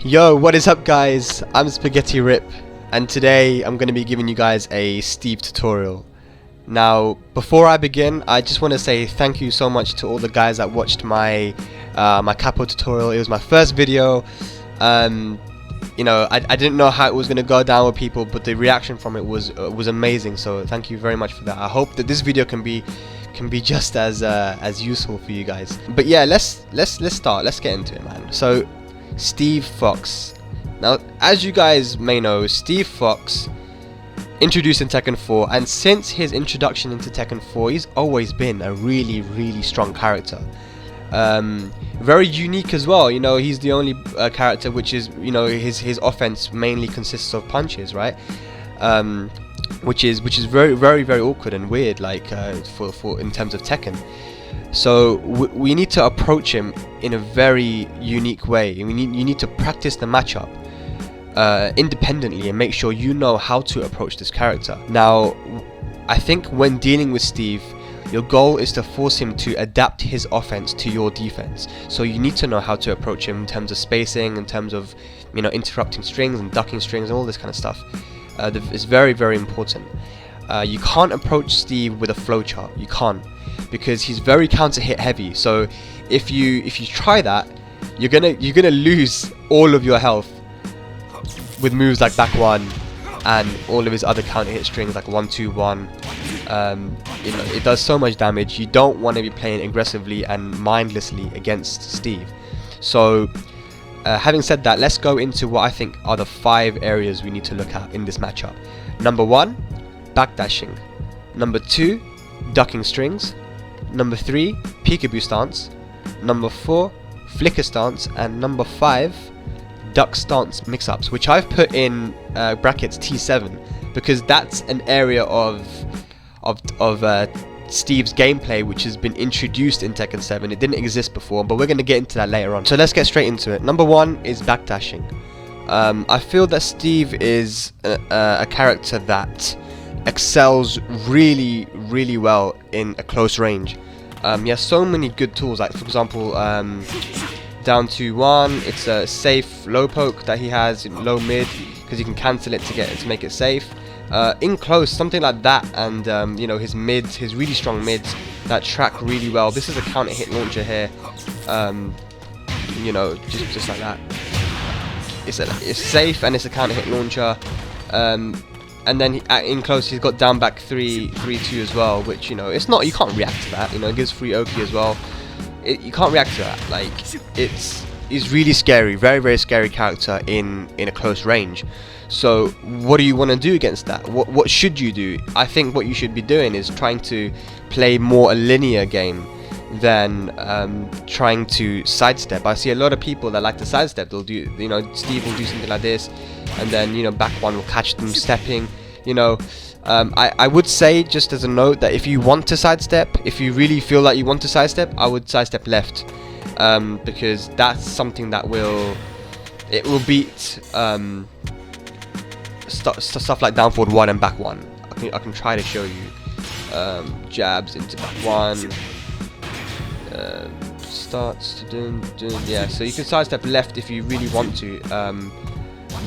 Yo, what is up guys? I'm Spaghetti Rip, and today I'm going to be giving you guys a Steve tutorial. Now, before I begin, I just want to say thank you so much to all the guys that watched my my capo tutorial. It was my first video. You know, I didn't know how it was going to go down with people, but the reaction from it was amazing. So thank you very much for that. I hope that this video can be just as useful for you guys. But yeah, let's start. Let's get into it, man. So Steve Fox. Now, as you guys may know, Steve Fox introduced in Tekken 4, and since his introduction into Tekken 4, he's always been a really strong character. Very unique as well. You know, he's the only character which is, you know, his offense mainly consists of punches, right? Which is very awkward and weird, like for in terms of Tekken. So we need to approach him in a very unique way. You need to practice the matchup independently and make sure you know how to approach this character. Now, I think when dealing with Steve, your goal is to force him to adapt his offense to your defense. So you need to know how to approach him in terms of spacing, in terms of, you know, interrupting strings and ducking strings and all this kind of stuff. It's very important. You can't approach Steve with a flowchart. You can't, because he's very counter hit heavy. So if you try that, you're gonna lose all of your health with moves like back one and all of his other counter hit strings like 1-2-1. You know, it does so much damage. You don't want to be playing aggressively and mindlessly against Steve. So having said that, let's go into what I think are the 5 areas we need to look at in this matchup. Number 1, backdashing. Number 2, ducking strings. Number 3, PKB Stance. Number 4, FLK Stance. And number 5, duck stance mix-ups, which I've put in brackets T7 because that's an area of Steve's gameplay which has been introduced in Tekken 7. It didn't exist before, but we're going to get into that later on. So let's get straight into it. Number 1 is backdashing. I feel that Steve is a character that excels really well in a close range. He has so many good tools, like for example down to 1, it's a safe low poke that he has in low mid, because you can cancel it to make it safe. In close, something like that, and you know, his mids, his really strong mids that track really well. This is a counter hit launcher here, you know, just like that. It's safe and it's a counter hit launcher. And then in close, he's got down back 3-2 as well, which, you know, it's not, you can't react to that. You know, it gives free Oki as well. You can't react to that. Like, he's really scary, very scary character in a close range. So what do you want to do against that? What should you do? I think what you should be doing is trying to play more a linear game than trying to sidestep. I see a lot of people that like to sidestep. They'll do, you know, Steve will do something like this, and then, you know, back one will catch them stepping. You know, I would say, just as a note, that if you want to sidestep, if you really feel like you want to sidestep, I would sidestep left, because that's something that will beat stuff like down forward 1 and back 1. I can try to show you jabs into back 1. Starts to yeah, so you can sidestep left if you really want to,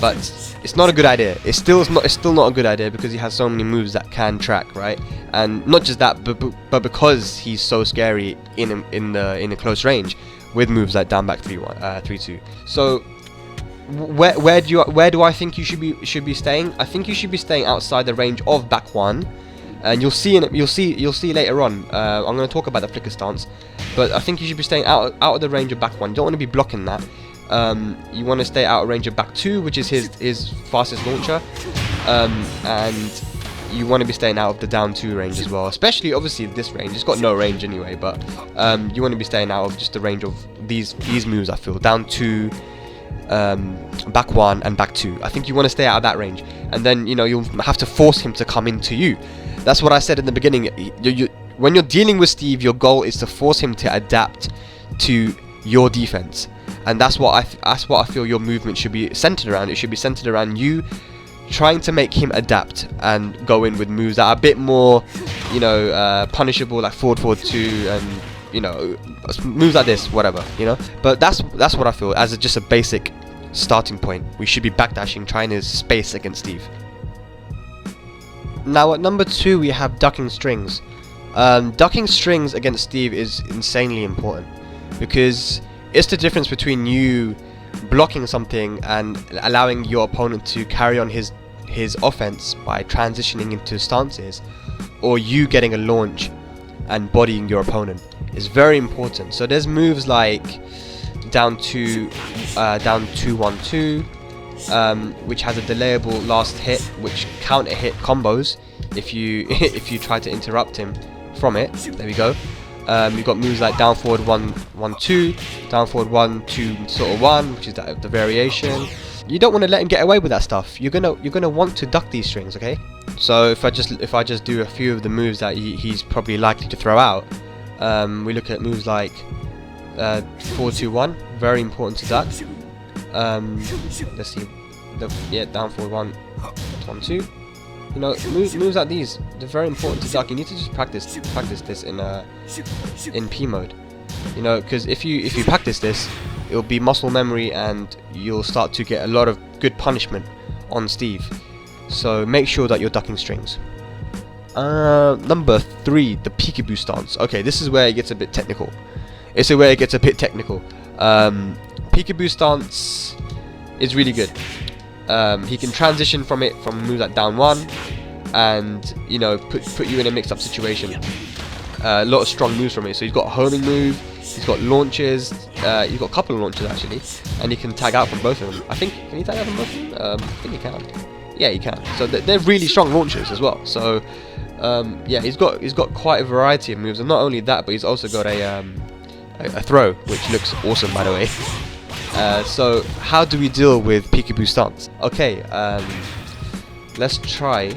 but it's not a good idea. It's still not a good idea, because he has so many moves that can track, right? And not just that, but because he's so scary in a close range with moves like down back 3-2. So where do I think you should be staying? I think you should be staying outside the range of back 1. And you'll see later on. I'm going to talk about the FLK Stance, but I think you should be staying out of the range of back 1. You don't want to be blocking that. You want to stay out of range of back 2, which is his fastest launcher, and you want to be staying out of the down 2 range as well. Especially, obviously, this range. It's got no range anyway, but you want to be staying out of just the range of these moves. I feel down 2, back 1, and back 2. I think you want to stay out of that range, and then, you know, you'll have to force him to come into you. That's what I said in the beginning. When you're dealing with Steve, your goal is to force him to adapt to your defense, and that's what I feel your movement should be centered around. It should be centered around you trying to make him adapt and go in with moves that are a bit more, you know, punishable, like forward 2, and, you know, moves like this, whatever, you know. But that's what I feel as just a basic starting point. We should be backdashing, trying to space against Steve. Now at number 2 we have ducking strings. Ducking strings against Steve is insanely important, because it's the difference between you blocking something and allowing your opponent to carry on his offense by transitioning into stances, or you getting a launch and bodying your opponent. Is very important. So there's moves like down 2-1-2, which has a delayable last hit, which counter hit combos if you if you try to interrupt him from it. There we go. You've got moves like down forward 1-1-2, down forward 1-2 sort of 1, which is the variation. You don't want to let him get away with that stuff. You're gonna want to duck these strings, okay? So if I just do a few of the moves that he's probably likely to throw out, we look at moves like 4-2-1, very important to duck. Let's see, down forward 1-1-2. You know, moves like these, they're very important to duck. You need to just practice this in P mode. You know, because if you practice this, it'll be muscle memory, and you'll start to get a lot of good punishment on Steve. So make sure that you're ducking strings. Number 3, the PKB stance. Okay, this is where it gets a bit technical. PKB stance is really good. He can transition from it, from moves like down 1, and you know, put you in a mixed up situation. A lot of strong moves from it. So he's got a homing move, he's got launches, he's got a couple of launches actually, and he can tag out from both of them. Can he tag out from both of them? I think he can. Yeah, he can. So they're really strong launches as well. So yeah, he's got quite a variety of moves, and not only that, but he's also got a throw, which looks awesome, by the way. So how do we deal with PKB stance? Okay, let's try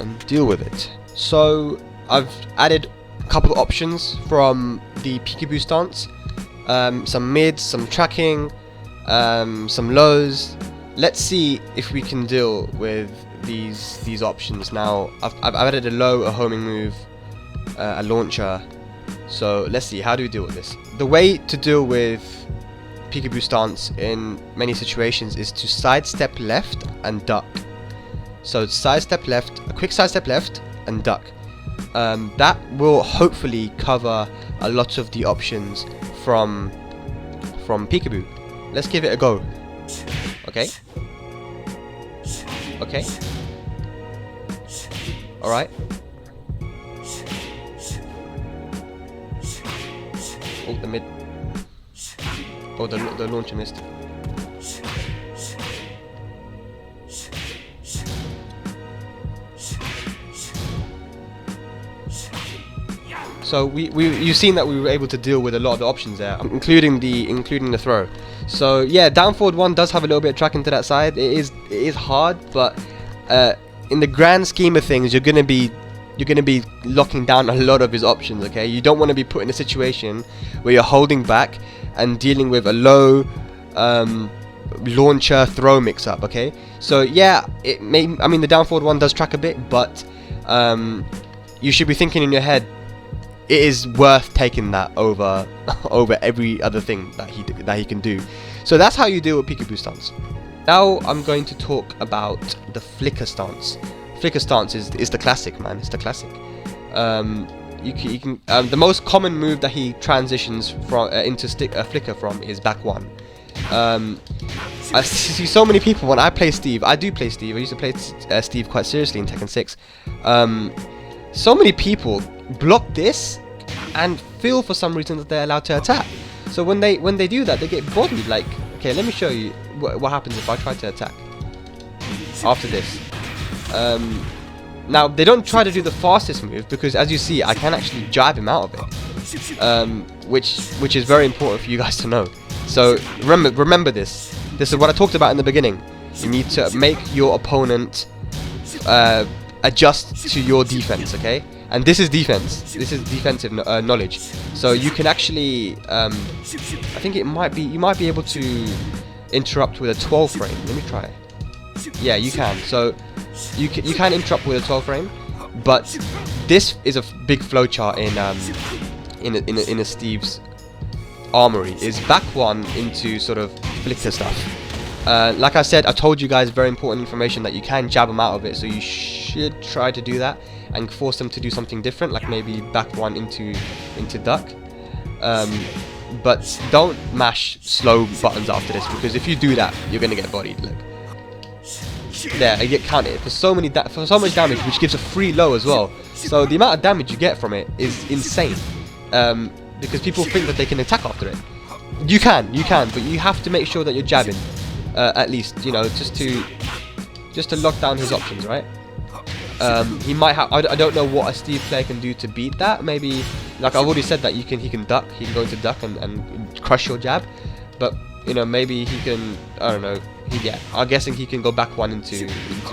and deal with it. So I've added a couple of options from the PKB stance, some mids, some tracking, some lows. Let's see if we can deal with these options. Now I've added a low, a homing move, a launcher. So let's see, how do we deal with this? The way to deal with PKB stance in many situations is to sidestep left and duck. So sidestep left, a quick sidestep left and duck. That will hopefully cover a lot of the options from PKB. Let's give it a go. Okay. Alright. Oh, the mid. Oh, the launcher missed. So you've seen that we were able to deal with a lot of the options there, including the throw. So yeah, down forward 1 does have a little bit of tracking to that side. It is hard, but in the grand scheme of things, you're gonna be locking down a lot of his options. Okay, you don't want to be put in a situation where you're holding back and dealing with a low launcher throw mix up. Okay, so yeah, the down forward 1 does track a bit, but you should be thinking in your head, it is worth taking that over every other thing that he can do. So that's how you deal with PKB stance. Now I'm going to talk about the flicker stance. Flicker stance is the classic, man. It's the classic. You can the most common move that he transitions from into flicker from is back 1. I see so many people when I play Steve. I do play Steve. I used to play Steve quite seriously in Tekken 6. So many people block this and feel for some reason that they're allowed to attack. So when they do that, they get bodied. Like, okay, let me show you what happens if I try to attack after this. Now they don't try to do the fastest move, because as you see, I can actually jab him out of it, which is very important for you guys to know. So remember this. This is what I talked about in the beginning. You need to make your opponent adjust to your defense, okay? And this is defense. This is defensive knowledge. So you can actually, I think you might be able to interrupt with a 12 frame. Let me try. Yeah, you can. So you can interrupt with a 12 frame, but this is a big flowchart in a Steve's armory. Is back 1 into sort of flicker stuff. Like I said, I told you guys very important information that you can jab them out of it, so you should try to do that and force them to do something different, like maybe back one into duck. But don't mash slow buttons after this, because if you do that, you're gonna get bodied. Look, there, I get counted for so much damage, which gives a free low as well. So the amount of damage you get from it is insane, because people think that they can attack after it. You can, but you have to make sure that you're jabbing, at least, you know, just to lock down his options, right? He might have. I don't know what a Steve player can do to beat that. Maybe, like I've already said, that he can duck. He can go into duck and crush your jab. But you know, maybe he can. I don't know. Yeah, I'm guessing he can go back one into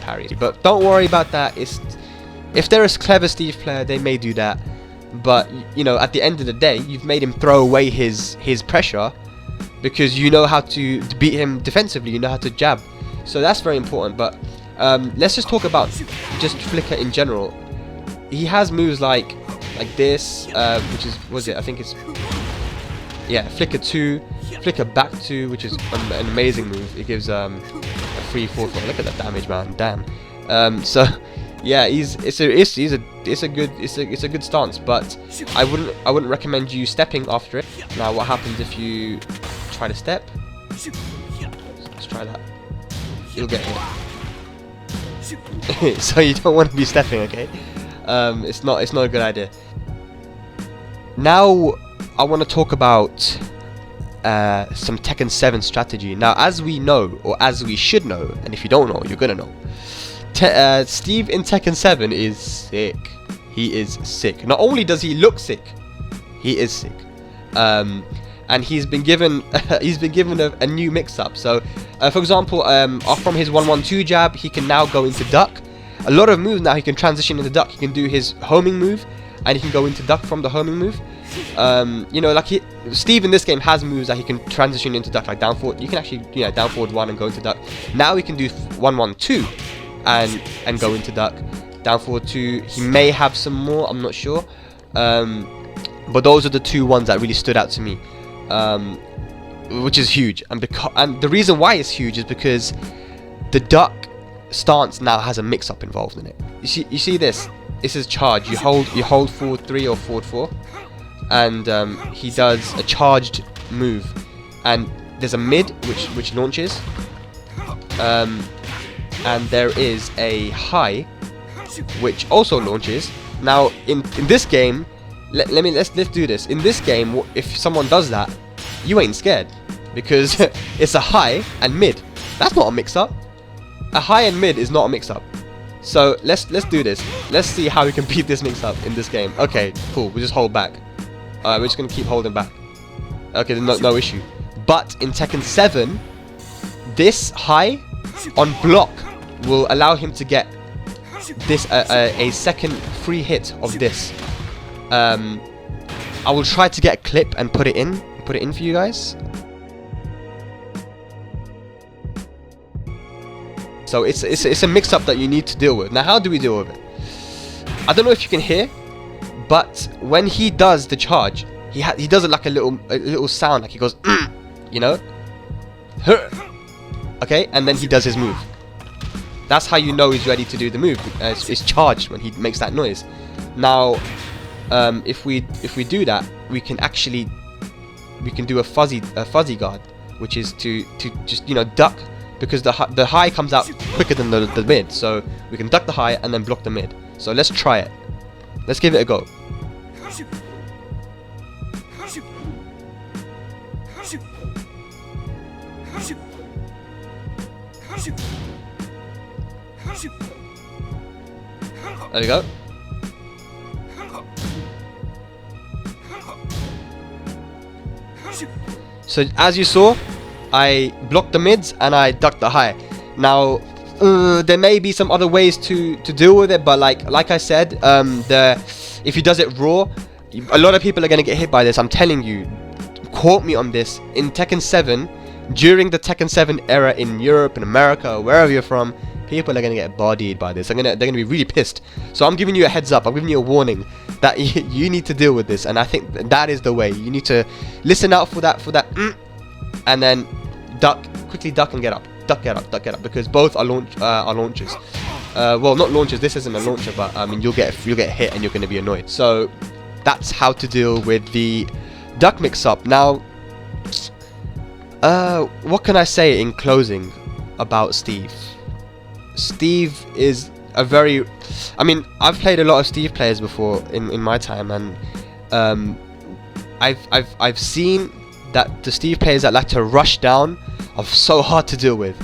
parry. But don't worry about that. If they're a clever Steve player, they may do that. But you know, at the end of the day, you've made him throw away his pressure, because you know how to beat him defensively. You know how to jab. So that's very important. But let's just talk about just Flicker in general. He has moves like this, which is, was it? I think it's, yeah, Flicker 2, Flicker back 2, which is an amazing move. It gives a free 4-4. Look at that damage, man. Damn. So yeah, it's a good stance, but I wouldn't recommend you stepping after it. Now, what happens if you try to step? Let's try that. You'll get hit. So you don't want to be stepping, okay? It's not a good idea. Now I want to talk about some Tekken 7 strategy. Now, as we know, or as we should know, and if you don't know, you're gonna know, Steve in Tekken 7 is sick. He is sick. Not only does he look sick, he is sick. And he's been given a new mix-up. So, for example, from his 1-1-2 jab, he can now go into duck. A lot of moves now he can transition into duck. He can do his homing move, and he can go into duck from the homing move. You know, like Steve in this game has moves that he can transition into duck, like down forward. You can actually, you know, down forward 1 and go into duck. Now he can do 1-1-2 and go into duck. Down forward 2. He may have some more. I'm not sure. But those are the two ones that really stood out to me. Which is huge, and the reason why it's huge is because the duck stance now has a mix-up involved in it. You see this? This is charge. You hold forward 3 or forward 4, and he does a charged move, and there's a mid which launches, and there is a high which also launches. Now in this game, let's do this. In this game, if someone does that, you ain't scared, because it's a high and mid. That's not a mix-up. A high and mid is not a mix-up. So let's do this. Let's see how we can beat this mix-up in this game. Okay, cool. We just hold back. We're just gonna keep holding back. Okay, no issue. But in Tekken 7, this high on block will allow him to get this a second free hit of this. I will try to get a clip and put it in for you guys. So it's a mix-up that you need to deal with. Now, how do we deal with it? I don't know if you can hear, but when he does the charge, he does it like a little sound, like he goes, you know, okay, and then he does his move. That's how you know he's ready to do the move. It's charged when he makes that noise. Now, if we do that, we can do a fuzzy guard, which is to just, you know, duck, because the high comes out quicker than the mid, so we can duck the high and then block the mid. So let's try it. Let's give it a go. There we go. So as you saw, I blocked the mids and I ducked the high. Now there may be some other ways to deal with it, but like I said, if he does it raw, a lot of people are going to get hit by this. I'm telling you, quote me on this. In Tekken 7, during the Tekken 7 era in Europe and America, or wherever you're from, people are going to get bodied by this. They're going to be really pissed. So I'm giving you a heads up. I'm giving you a warning that you need to deal with this, and I think that is the way. You need to listen out for that, and then duck, quickly duck and get up, duck, get up, duck, get up, because both are launchers. Well, not launchers. This isn't a launcher, but I mean, you'll get hit and you're going to be annoyed. So that's how to deal with the duck mix-up. Now, what can I say in closing about Steve? Steve is a very, I mean, I've played a lot of Steve players before in my time, and I've seen that the Steve players that like to rush down are so hard to deal with.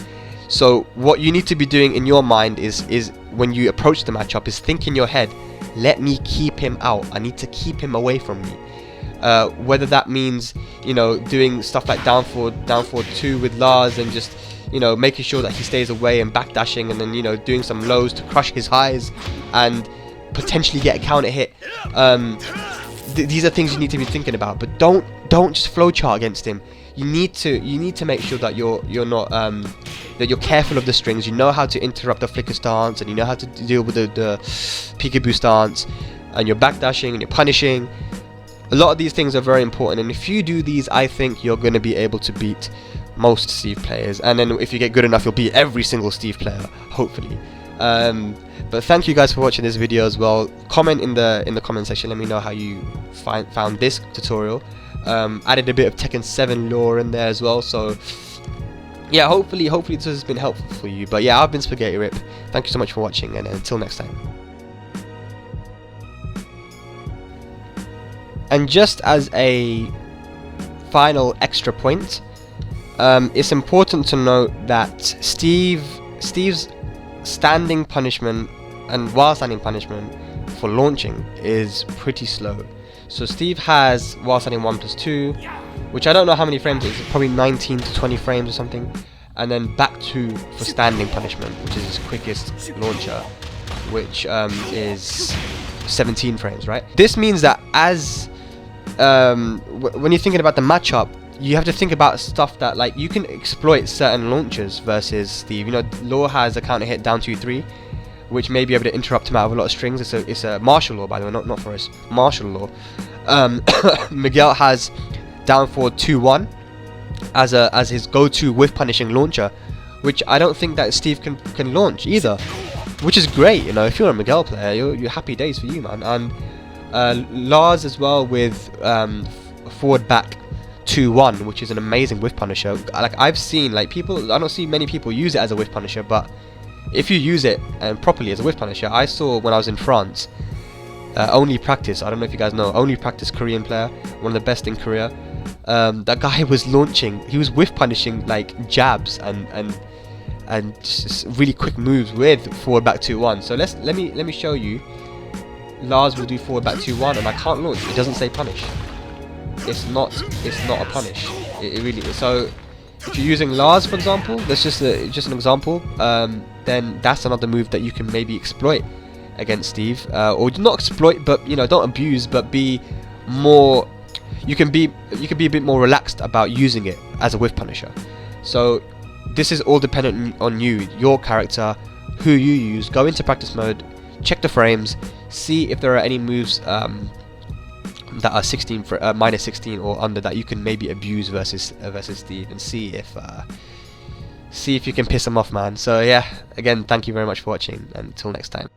So what you need to be doing in your mind is when you approach the matchup is think in your head, let me keep him out. I need to keep him away from me. Whether that means, you know, doing stuff like down forward 2 with Lars and just, you know, making sure that he stays away and backdashing, and then, you know, doing some lows to crush his highs and potentially get a counter hit. These are things you need to be thinking about, but don't just flowchart against him. You need to make sure that you're not that you're careful of the strings. You know how to interrupt the FLK stance, and you know how to deal with the PKB stance, and you're backdashing and you're punishing. A lot of these things are very important, and if you do these, I think you're going to be able to beat most Steve players. And then if you get good enough, you'll beat every single Steve player, hopefully. But thank you guys for watching this video as well. Comment in the comment section, let me know how you found this tutorial. Added a bit of Tekken 7 lore in there as well, so yeah, hopefully this has been helpful for you. But yeah, I've been Spaghetti Rip. Thank you so much for watching, and until next time. And just as a final extra point, it's important to note that Steve's standing punishment and while standing punishment for launching is pretty slow. So Steve has while standing 1+2, which I don't know how many frames it is, probably 19 to 20 frames or something, and then back 2 for standing punishment, which is his quickest launcher, which is 17 frames, right? This means that as when you're thinking about the matchup, you have to think about stuff that, like, you can exploit certain launchers versus Steve. You know, Law has a counter hit down 2-3, which may be able to interrupt him out of a lot of strings. It's a martial law, by the way, not for us. Martial law. Miguel has down forward 2-1 as his go-to with punishing launcher, which I don't think that Steve can launch either, which is great. You know, if you're a Miguel player, you're happy days for you, man. And Lars as well with forward back 2-1, which is an amazing whiff punisher. Like, I've seen, like, I don't see many people use it as a whiff punisher, but if you use it properly as a whiff punisher, I saw when I was in France, Only Practice, I don't know if you guys know, Only Practice, Korean player, one of the best in Korea. That guy was launching, he was whiff punishing like jabs and just really quick moves with forward back 2-1. So let me show you. Lars will do forward back 2-1 and I can't launch. It doesn't say punish. It's not a punish. It really is. So if you're using Lars, for example, that's just an example. Then that's another move that you can maybe exploit against Steve, or not exploit, but, you know, don't abuse, but be more. You can be a bit more relaxed about using it as a whiff punisher. So this is all dependent on you, your character, who you use. Go into practice mode, check the frames, see if there are any moves that are minus 16 or under that you can maybe abuse versus Steve, and see if you can piss him off, man. So yeah, again, thank you very much for watching, and until next time.